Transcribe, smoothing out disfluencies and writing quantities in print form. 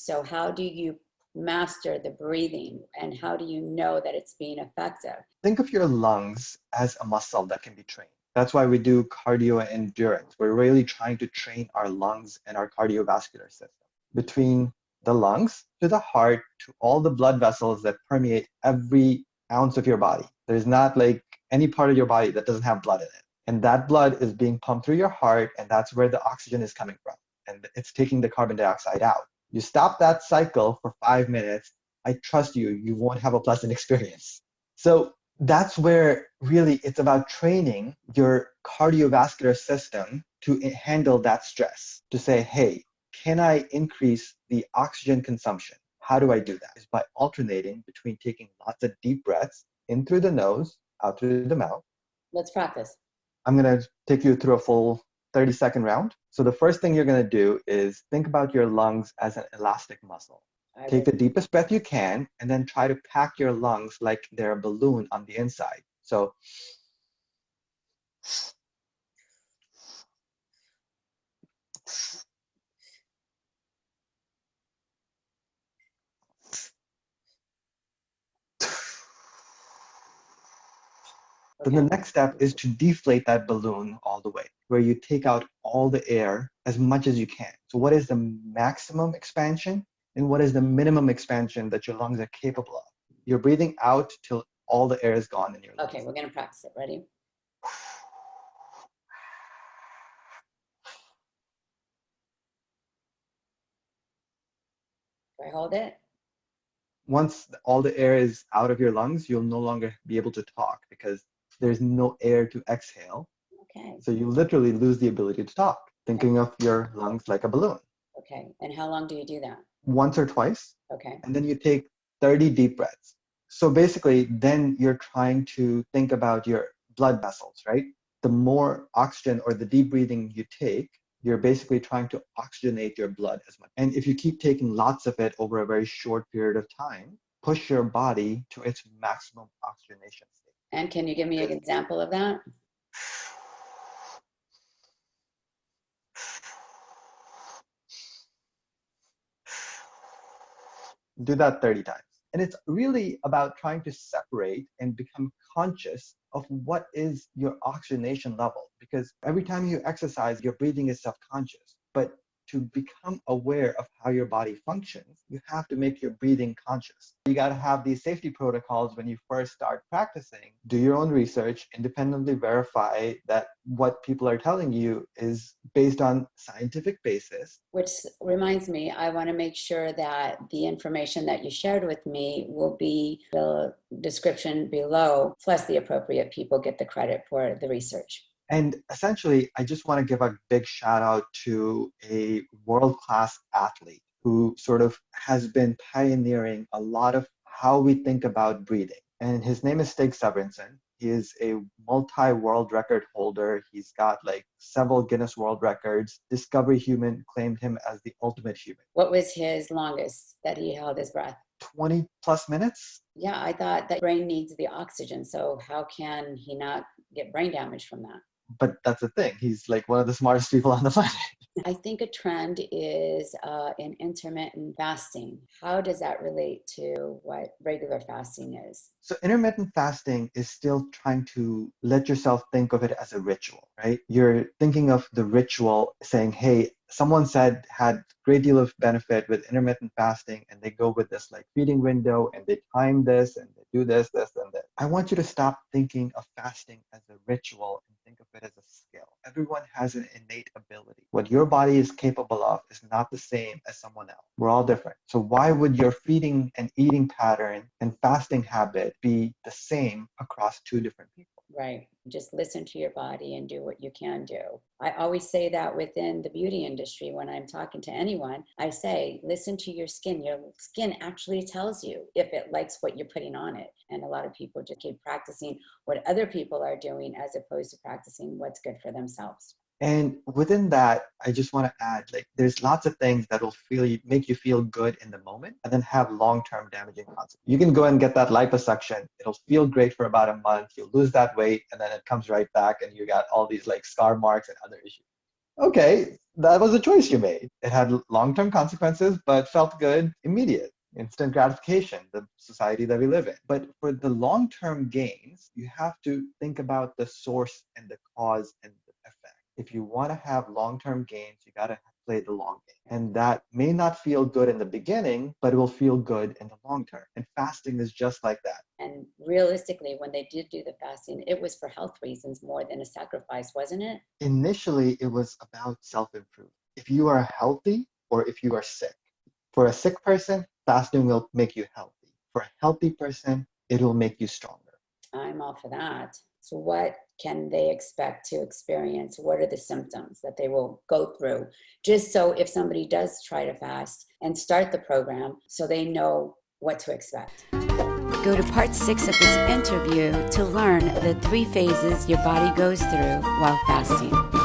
So how do you master the breathing, and how do you know that it's being effective? Think of your lungs as a muscle that can be trained. That's why we do cardio endurance. We're really trying to train our lungs and our cardiovascular system. Between the lungs to the heart to all the blood vessels that permeate every ounce of your body. There's not like any part of your body that doesn't have blood in it. And that blood is being pumped through your heart, and that's where the oxygen is coming from. And it's taking the carbon dioxide out. You stop that cycle for 5 minutes, I trust you, you won't have a pleasant experience. So that's where really it's about training your cardiovascular system to handle that stress, to say, hey, can I increase the oxygen consumption? How do I do that? Is by alternating between taking lots of deep breaths in through the nose, out through the mouth. Let's practice. I'm going to take you through a full 30-second round. So the first thing you're going to do is think about your lungs as an elastic muscle. Take the deepest breath you can, and then try to pack your lungs like they're a balloon on the inside. So then the next step is to deflate that balloon all the way, where you take out all the air as much as you can. So what is the maximum expansion and what is the minimum expansion that your lungs are capable of? You're breathing out till all the air is gone in your lungs. Okay, we're going to practice it. Ready? Do I hold it? Once all the air is out of your lungs, you'll no longer be able to talk because there's no air to exhale. Okay. So you literally lose the ability to talk, thinking of your lungs like a balloon. Okay. And how long do you do that? Once or twice. Okay. And then you take 30 deep breaths. So basically, then you're trying to think about your blood vessels, right? The more oxygen or the deep breathing you take, you're basically trying to oxygenate your blood as much. And if you keep taking lots of it over a very short period of time, push your body to its maximum oxygenation state. And can you give me an example of that? Do that 30 times. And it's really about trying to separate and become conscious of what is your oxygenation level. Because every time you exercise, your breathing is subconscious. But to become aware of how your body functions, you have to make your breathing conscious. You got to have these safety protocols when you first start practicing. Do your own research, independently verify that what people are telling you is based on scientific basis. Which reminds me, I want to make sure that the information that you shared with me will be the description below, plus the appropriate people get the credit for the research. And essentially, I just want to give a big shout out to a world-class athlete who sort of has been pioneering a lot of how we think about breathing. And his name is Stig Severinsen. He is a multi-world record holder. He's got like several Guinness World Records. Discovery Human claimed him as the ultimate human. What was his longest that he held his breath? 20 plus minutes. Yeah, I thought that brain needs the oxygen. So how can he not get brain damage from that? But that's the thing. He's like one of the smartest people on the planet. I think a trend is in intermittent fasting. How does that relate to what regular fasting is? So intermittent fasting is still trying to let yourself think of it as a ritual, right? You're thinking of the ritual saying, hey, someone said had a great deal of benefit with intermittent fasting, and they go with this like feeding window and they time this and they do this, this, and that. I want you to stop thinking of fasting as a ritual and think of it as a skill. Everyone has an innate ability. What your body is capable of is not the same as someone else. We're all different. So why would your feeding and eating pattern and fasting habit be the same across two different people? Right. Just listen to your body and do what you can do. I always say that within the beauty industry, when I'm talking to anyone, I say, listen to your skin. Your skin actually tells you if it likes what you're putting on it. And a lot of people just keep practicing what other people are doing as opposed to practicing what's good for themselves. And within that, I just want to add, like, there's lots of things that will make you feel good in the moment and then have long-term damaging consequences. You can go and get that liposuction. It'll feel great for about a month. You'll lose that weight and then it comes right back and you got all these like scar marks and other issues. Okay, that was a choice you made. It had long-term consequences, but felt good, immediate, instant gratification, the society that we live in. But for the long-term gains, you have to think about the source and the cause and the effect. If you want to have long-term gains, you got to play the long game. And that may not feel good in the beginning, but it will feel good in the long term. And fasting is just like that. And realistically, when they did do the fasting, it was for health reasons more than a sacrifice, wasn't it? Initially, it was about self-improvement. If you are healthy or if you are sick. For a sick person, fasting will make you healthy. For a healthy person, it will make you stronger. I'm all for that. So what can they expect to experience? What are the symptoms that they will go through? Just so if somebody does try to fast and start the program, so they know what to expect. Go to part 6 of this interview to learn the 3 phases your body goes through while fasting.